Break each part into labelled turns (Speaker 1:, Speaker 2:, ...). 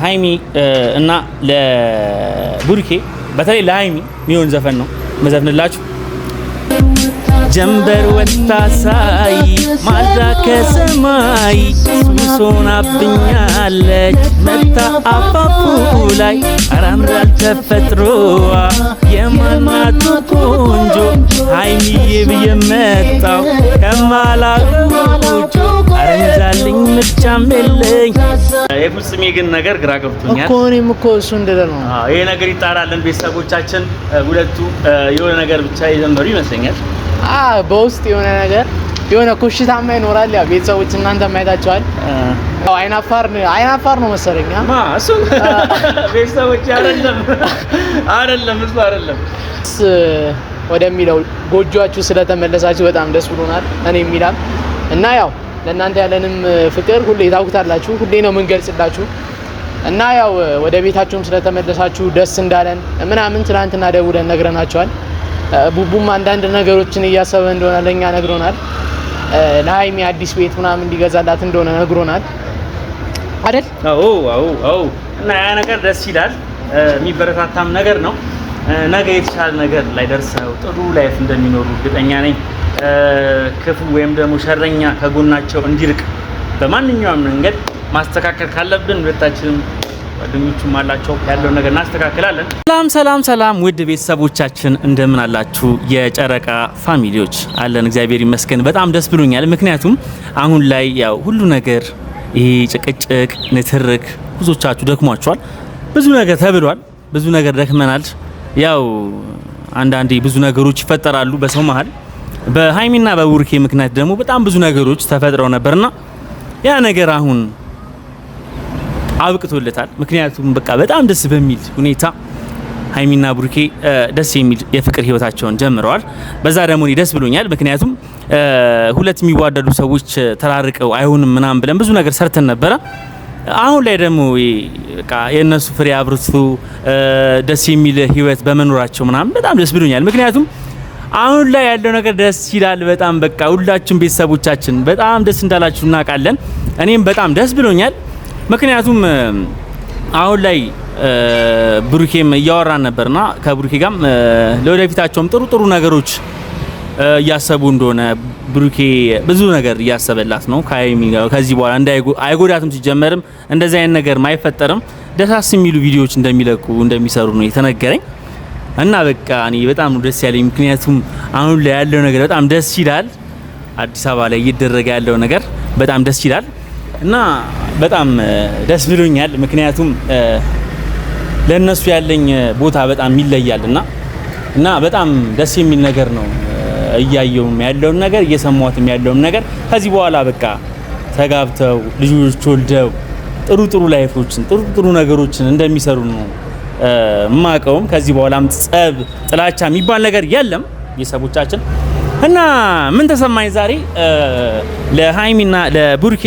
Speaker 1: ሃይሚ እና ለቡርኬ በተለይ ለሃይሚ የሚሆን ዘፈን ነው መዘፍንላችሁ። ጀንበር ወጣ ሳይ ማልዳ ከሰማይ ሱሶናብኛለች መታ አፋፉ ላይ አራምራል ተፈጥሮዋ የማናቱ ቆንጆ ሃይሚዬ ብዬ መጣው ከማላውቁ አረንዛልኝ ምርጫም የለኝ። የፍጹሜ ግን ነገር ግራ ገብቶኛል
Speaker 2: እኮ እኔም እኮ እሱ እንደለ ነው።
Speaker 1: ይሄ ነገር ይጣራልን። ቤተሰቦቻችን ሁለቱ የሆነ ነገር ብቻ የጀመሩ ይመስለኛል።
Speaker 2: በውስጥ የሆነ ነገር የሆነ ኮሽታማ ይኖራል። ያ ቤተሰቦች እናንተ ማየታቸዋል። አይናፋር ነው መሰለኝ።
Speaker 1: እሱ ቤተሰቦች አይደለም እሱ አይደለም።
Speaker 2: ወደሚለው ጎጆአችሁ ስለተመለሳችሁ በጣም ደስ ብሎናል። እኔ የሚላም እና ያው ለእናንተ ያለንም ፍቅር ሁሌ ታውቁታላችሁ። ሁሌ ነው የምንገልጽላችሁ እና ያው ወደ ቤታችሁም ስለተመለሳችሁ ደስ እንዳለን ምናምን ትናንትና ደውለን ነግረናቸዋል። ቡቡም አንዳንድ ነገሮችን እያሰበ እንደሆነ ለኛ ነግሮናል። ለሃይሚ አዲስ ቤት ምናምን እንዲገዛላት እንደሆነ ነግሮናል አይደል?
Speaker 1: አዎ። እና ያ ነገር ደስ ይላል፣ የሚበረታታም ነገር ነው። ነገ የተሻለ ነገር ላይ ደርሰው ጥሩ ላይፍ እንደሚኖሩ እርግጠኛ ነኝ። ክፉ ወይም ደግሞ ሸረኛ ከጎናቸው እንዲርቅ በማንኛውም መንገድ ማስተካከል ካለብን ሁለታችንም ጓደኞቹም አላቸው ያለውን ነገር እናስተካክላለን። ሰላም ውድ ቤተሰቦቻችን እንደምን አላችሁ? የጨረቃ ፋሚሊዎች አለን፣ እግዚአብሔር ይመስገን። በጣም ደስ ብሎኛል። ምክንያቱም አሁን ላይ ያው ሁሉ ነገር ይሄ ጭቅጭቅ፣ ንትርክ ብዙዎቻችሁ ደክሟቸዋል። ብዙ ነገር ተብሏል፣ ብዙ ነገር ደክመናል። ያው አንዳንዴ ብዙ ነገሮች ይፈጠራሉ በሰው መሀል። በሃይሚና በቡርኬ ምክንያት ደግሞ በጣም ብዙ ነገሮች ተፈጥረው ነበርና ያ ነገር አሁን አብቅቶለታል። ምክንያቱም በቃ በጣም ደስ በሚል ሁኔታ ሃይሚና ቡርኬ ደስ የሚል የፍቅር ህይወታቸውን ጀምረዋል። በዛ ደግሞ እኔ ደስ ብሎኛል። ምክንያቱም ሁለት የሚዋደዱ ሰዎች ተራርቀው አይሆንም ምናምን ብለን ብዙ ነገር ሰርተን ነበረ። አሁን ላይ ደግሞ በቃ የነሱ ፍሬ አብርቶ ደስ የሚል ህይወት በመኖራቸው ምናምን በጣም ደስ ብሎኛል። ምክንያቱም አሁን ላይ ያለው ነገር ደስ ይላል በጣም። በቃ ሁላችሁም ቤተሰቦቻችን በጣም ደስ እንዳላችሁ እናውቃለን። እኔም በጣም ደስ ብሎኛል። ምክንያቱም አሁን ላይ ብሩኬም እያወራን ነበርና ከብሩኬ ጋርም ለወደፊታቸውም ጥሩ ነገሮች እያሰቡ እንደሆነ ብሩኬ ብዙ ነገር እያሰበላት ነው ከሃይሚ ጋር። ከዚህ በኋላ አይጎዳትም፣ ሲጀመርም እንደዚህ አይነት ነገር ማይፈጠርም። ደሳስ የሚሉ ቪዲዮዎች እንደሚሰሩ ነው የተነገረኝ እና በቃ እኔ በጣም ደስ ያለኝ። ምክንያቱም አሁን ላይ ያለው ነገር በጣም ደስ ይላል። አዲስ አበባ ላይ እየተደረገ ያለው ነገር በጣም ደስ ይላል እና በጣም ደስ ብሎኛል። ምክንያቱም ለነሱ ያለኝ ቦታ በጣም ይለያል እና በጣም ደስ የሚል ነገር ነው እያየውም ያለውን ነገር እየሰማሁትም ያለውን ነገር። ከዚህ በኋላ በቃ ተጋብተው ልጆች ወልደው ጥሩ ላይፎችን ጥሩ ነገሮችን እንደሚሰሩ ነው ማቀውም። ከዚህ በኋላም ጸብ፣ ጥላቻ የሚባል ነገር የለም ቤተሰቦቻችን። እና ምን ተሰማኝ ዛሬ ለሃይሚና ለቡርኬ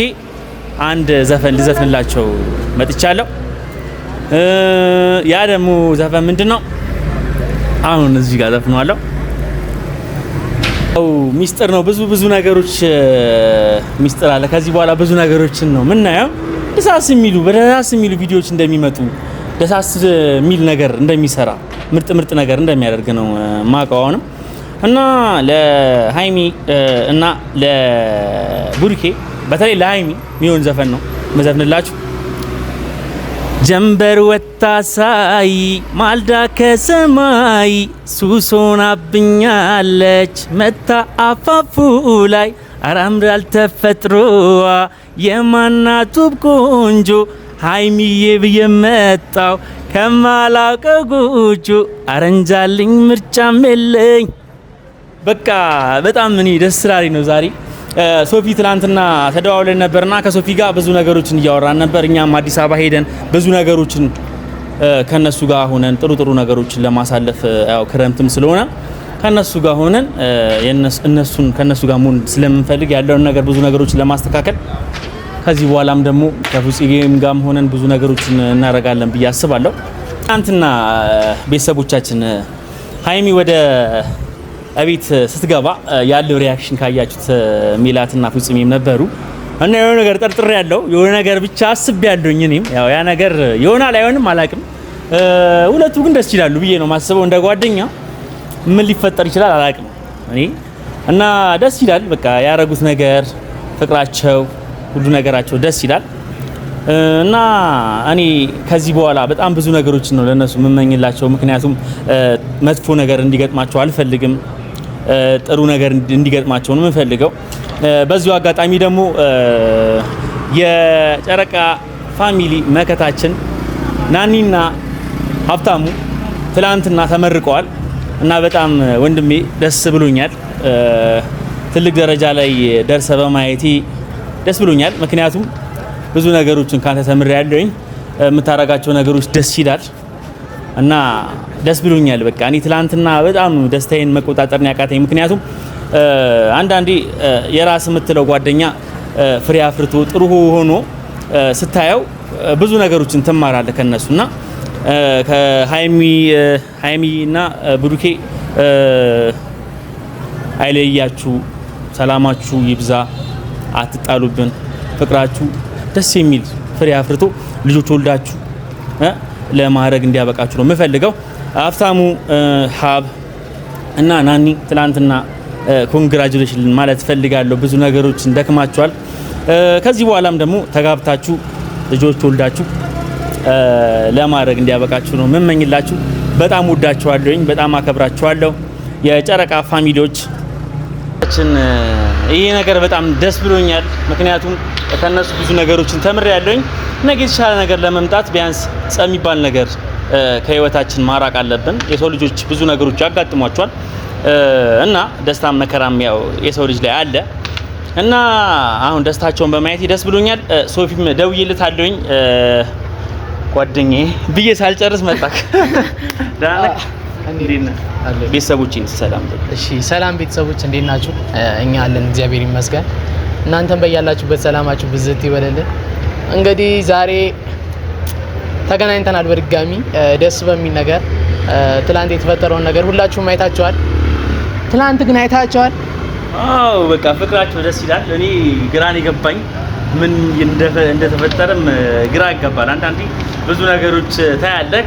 Speaker 1: አንድ ዘፈን ልዘፍንላቸው መጥቻለሁ። ያ ደግሞ ዘፈን ምንድነው? አሁን እዚህ ጋር ዘፍነዋለሁ። ሚስጥር ነው። ብዙ ነገሮች ሚስጥር አለ። ከዚህ በኋላ ብዙ ነገሮችን ነው ምናየው። ደሳስ የሚሉ ቪዲዮዎች እንደሚመጡ ደሳስ የሚል ነገር እንደሚሰራ ምርጥ ነገር እንደሚያደርግ ነው ማቀዋውንም እና ለሃይሚ እና ለቡርኬ በተለይ ለሃይሚ የሚሆን ዘፈን ነው መዘፍንላችሁ። ጀንበር ወጣ ሳይ ማልዳ ከሰማይ ሱሶናብኛለች መታ አፋፉ ላይ አራምራል ተፈጥሮዋ የማናቱ ቆንጆ ሃይሚዬ ብዬ መጣው ከማላውቀው ጎጆ አረንዛልኝ ምርጫም የለኝ። በቃ በጣም እኔ ደስ ስላለኝ ነው ዛሬ። ሶፊ ትላንትና ተደዋውለን ነበርና ከሶፊ ጋር ብዙ ነገሮችን እያወራን ነበር። እኛም አዲስ አበባ ሄደን ብዙ ነገሮችን ከነሱ ጋር ሆነን ጥሩ ነገሮችን ለማሳለፍ ያው ክረምትም ስለሆነ ከነሱ ጋር ሆነን ከነሱ ጋር መሆን ስለምንፈልግ ያለውን ነገር ብዙ ነገሮችን ለማስተካከል ከዚህ በኋላም ደግሞ ከፉጺጌም ጋርም ሆነን ብዙ ነገሮችን እናደርጋለን ብዬ አስባለሁ። ትናንትና ቤተሰቦቻችን ሃይሚ ወደ እቤት ስትገባ ያለው ሪያክሽን ካያችሁት ሜላትና ፍጹሜም ነበሩ እና የሆነ ነገር ጠርጥሬ ያለው የሆነ ነገር ብቻ አስቤ ያለሁኝ እኔም ያው ያ ነገር ይሆናል አይሆንም አላውቅም። ሁለቱ ግን ደስ ይላሉ ብዬ ነው ማስበው። እንደ ጓደኛ ምን ሊፈጠር ይችላል አላውቅም እኔ እና ደስ ይላል። በቃ ያረጉት ነገር ፍቅራቸው፣ ሁሉ ነገራቸው ደስ ይላል እና እኔ ከዚህ በኋላ በጣም ብዙ ነገሮችን ነው ለነሱ የምመኝላቸው። ምክንያቱም መጥፎ ነገር እንዲገጥማቸው አልፈልግም። ጥሩ ነገር እንዲገጥማቸው ነው የምፈልገው። በዚሁ አጋጣሚ ደግሞ የጨረቃ ፋሚሊ መከታችን ናኒና ሀብታሙ ትላንትና ተመርቀዋል እና በጣም ወንድሜ ደስ ብሎኛል። ትልቅ ደረጃ ላይ ደርሰ በማየቴ ደስ ብሎኛል። ምክንያቱም ብዙ ነገሮችን ካንተ ተምሬያለሁኝ። የምታረጋቸው ነገሮች ደስ ይላል እና ደስ ብሎኛል። በቃ እኔ ትላንትና በጣም ደስታዬን መቆጣጠር ነው ያቃተኝ። ምክንያቱም አንዳንዴ የራስ የምትለው ጓደኛ ፍሬ አፍርቶ ጥሩ ሆኖ ስታየው ብዙ ነገሮችን ትማራለህ ከነሱና ከሃይሚና ብሩኬ አይለያችሁ፣ ሰላማችሁ ይብዛ፣ አትጣሉብን፣ ፍቅራችሁ ደስ የሚል ፍሬ አፍርቶ ልጆች ወልዳችሁ ለማድረግ እንዲያበቃችሁ ነው የምፈልገው። ሀብታሙ ሀብ እና ናኒ ትላንትና ኮንግራጁሌሽን ማለት ፈልጋለሁ። ብዙ ነገሮችን ደክማችኋል። ከዚህ በኋላም ደግሞ ተጋብታችሁ ልጆች ወልዳችሁ ለማድረግ እንዲያበቃችሁ ነው የምመኝላችሁ። በጣም ወዳችኋለሁኝ፣ በጣም አከብራችኋለሁ የጨረቃ ፋሚሊዎች። ይሄ ነገር በጣም ደስ ብሎኛል። ምክንያቱም ከነሱ ብዙ ነገሮችን ተምሬያለሁኝ። ነገ የተሻለ ነገር ለመምጣት ቢያንስ ጸብ የሚባል ነገር ከህይወታችን ማራቅ አለብን። የሰው ልጆች ብዙ ነገሮች ያጋጥሟቸዋል እና ደስታም መከራም ያው የሰው ልጅ ላይ አለ እና አሁን ደስታቸውን በማየት ደስ ብሎኛል። ሶፊም ደውዬልታለሁኝ ጓደኛዬ ብዬ ሳልጨርስ መጣክ። ዳና ቤተሰቦችን ሰላም።
Speaker 2: እሺ ሰላም ቤተሰቦች እንዴት ናችሁ? እኛ አለን እግዚአብሔር ይመስገን። እናንተም በያላችሁበት ሰላማችሁ ብዝት ይበልልን። እንግዲህ ዛሬ ተገናኝተናል በድጋሚ ደስ በሚል ነገር። ትላንት የተፈጠረውን ነገር ሁላችሁም አይታችኋል። ትላንት ግን አይታችኋል?
Speaker 1: አዎ በቃ ፍቅራቸው ደስ ይላል። እኔ ግራን የገባኝ ምን እንደተፈጠረም ግራ ይገባል። አንዳንዴ ብዙ ነገሮች ታያለህ።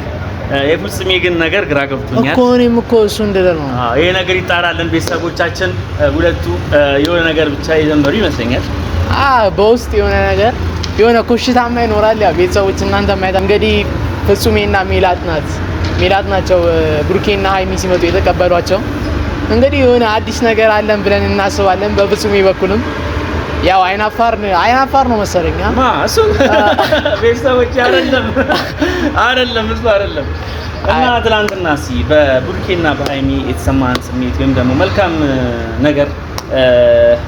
Speaker 1: የፍጹሜ ግን ነገር ግራ ገብቶኛል
Speaker 2: እኮ እኔም እኮ እሱ እንደለ ነው።
Speaker 1: ይሄ ነገር ይጣራልን። ቤተሰቦቻችን ሁለቱ የሆነ ነገር ብቻ የጀመሩ ይመስለኛል።
Speaker 2: በውስጥ የሆነ ነገር የሆነ ኮሽታማ ይኖራል። ያ ቤተሰቦች እናንተ ማይታ እንግዲህ ፍጹሜና ሜላት ናቸው ብሩኬና ሃይሚ ሲመጡ የተቀበሏቸው። እንግዲህ የሆነ አዲስ ነገር አለን ብለን እናስባለን። በፍጹሜ በኩልም ያው አይናፋር ነው መሰለኝ።
Speaker 1: እሱ ቤተሰቦች አይደለም እሱ አይደለም። እና ትላንትና በብሩኬና በሃይሚ የተሰማን ስሜት ወይም ደግሞ መልካም ነገር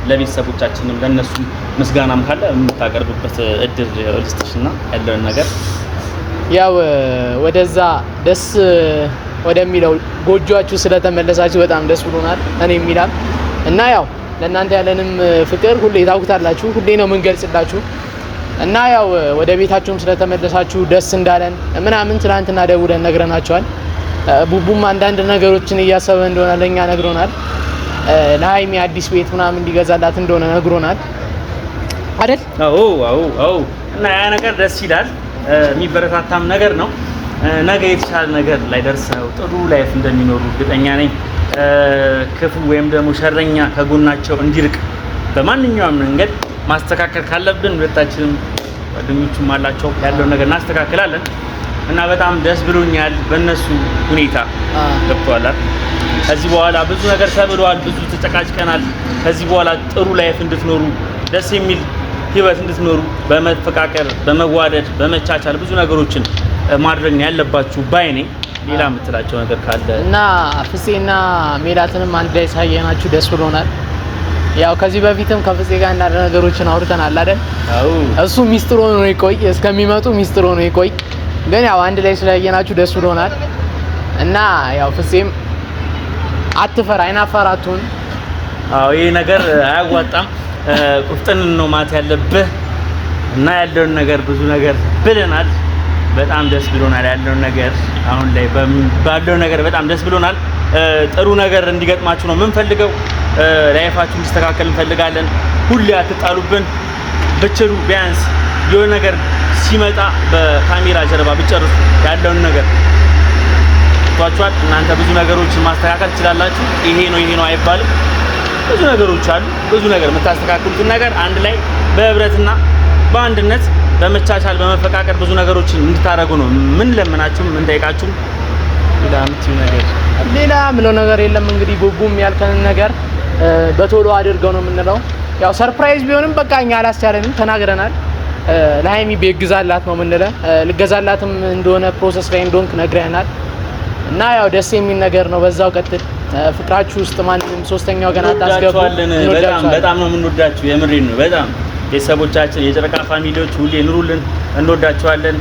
Speaker 1: ለቤተሰቦቻችንም ለነሱ ምስጋናም ካለ የምታቀርብበት እድል ልስጥሽና ያለውን ነገር
Speaker 2: ያው ወደዛ ደስ ወደሚለው ጎጆአችሁ ስለተመለሳችሁ በጣም ደስ ብሎናል። እኔ የሚላም እና ያው ለእናንተ ያለንም ፍቅር ሁሌ ታውቁታላችሁ። ሁሌ ነው የምንገልጽላችሁ እና ያው ወደ ቤታችሁም ስለተመለሳችሁ ደስ እንዳለን ምናምን ትናንትና ደውለን ነግረናቸዋል። ቡቡም አንዳንድ ነገሮችን እያሰበ እንደሆነ ለኛ ነግሮናል። ለሃይሚ አዲስ ቤት ምናምን እንዲገዛላት እንደሆነ ነግሮናል አይደል?
Speaker 1: አዎ። እና ያ ነገር ደስ ይላል፣ የሚበረታታም ነገር ነው። ነገ የተሻለ ነገር ላይ ደርሰው ጥሩ ላይፍ እንደሚኖሩ እርግጠኛ ነኝ። ክፉ ወይም ደግሞ ሸረኛ ከጎናቸው እንዲርቅ በማንኛውም መንገድ ማስተካከል ካለብን ሁለታችንም ጓደኞቹም አላቸው ያለውን ነገር እናስተካክላለን እና በጣም ደስ ብሎኛል በእነሱ ሁኔታ። ገብቶሃል? ከዚህ በኋላ ብዙ ነገር ተብሏል፣ ብዙ ተጨቃጭቀናል። ከዚህ በኋላ ጥሩ ላይፍ እንድትኖሩ ደስ የሚል ህይወት እንድትኖሩ በመፈቃቀር በመዋደድ በመቻቻል ብዙ ነገሮችን ማድረግ ነው ያለባችሁ ባይ ነኝ። ሌላ የምትላቸው ነገር ካለ
Speaker 2: እና ፍፄና ሜላትንም አንድ ላይ ሳየናችሁ ደስ ብሎናል። ያው ከዚህ በፊትም ከፍፄ ጋር እንዳለ ነገሮችን አውርተናል አይደል? እሱ ሚስጥር ሆኖ ነው ይቆይ፣ እስከሚመጡ ሚስጥር ሆኖ ይቆይ። ግን ያው አንድ ላይ ስላየናችሁ ደስ ብሎናል እና ያው ፍፄም አትፈራ፣ አይናፋር አትሁን።
Speaker 1: ይሄ ነገር አያዋጣም። ቁፍጥን ነው ማለት ያለብህ እና ያለውን ነገር ብዙ ነገር ብለናል። በጣም ደስ ብሎናል ያለውን ነገር አሁን ላይ ባለው ነገር በጣም ደስ ብሎናል። ጥሩ ነገር እንዲገጥማችሁ ነው የምንፈልገው። ላይፋችሁ እንዲስተካከል እንፈልጋለን። ሁሌ አትጣሉብን። ብችሉ ቢያንስ የሆነ ነገር ሲመጣ በካሜራ ጀርባ ብጨርሱ ያለውን ነገር ቷቸዋል። እናንተ ብዙ ነገሮችን ማስተካከል ትችላላችሁ። ይሄ ነው አይባልም። ብዙ ነገሮች አሉ። ብዙ ነገር የምታስተካክሉትን ነገር አንድ ላይ በህብረትና በአንድነት በመቻቻል በመፈቃቀር ብዙ ነገሮችን እንድታደርጉ ነው ምን ለምናችሁ ምን ጠይቃችሁ።
Speaker 2: ሌላ ምለው ነገር የለም። እንግዲህ ቡቡም ያልከንን ነገር በቶሎ አድርገው ነው የምንለው። ያው ሰርፕራይዝ ቢሆንም በቃ እኛ አላስቻለንም፣ ተናግረናል። ለሃይሚ ቤት ግዛላት ነው የምንለው። ልገዛላትም እንደሆነ ፕሮሰስ ላይ እንደሆንክ ነግረናል። እና ያው ደስ የሚል ነገር ነው። በዛው ቀጥል። ፍቅራችሁ ውስጥ ማንንም ሶስተኛ ወገን አታስገቡ።
Speaker 1: በጣም ነው የምንወዳችሁ። የምሬን ነው። በጣም ቤተሰቦቻችን የጨረቃ ፋሚሊዎች ሁሌ ኑሩልን። እንወዳችኋለን።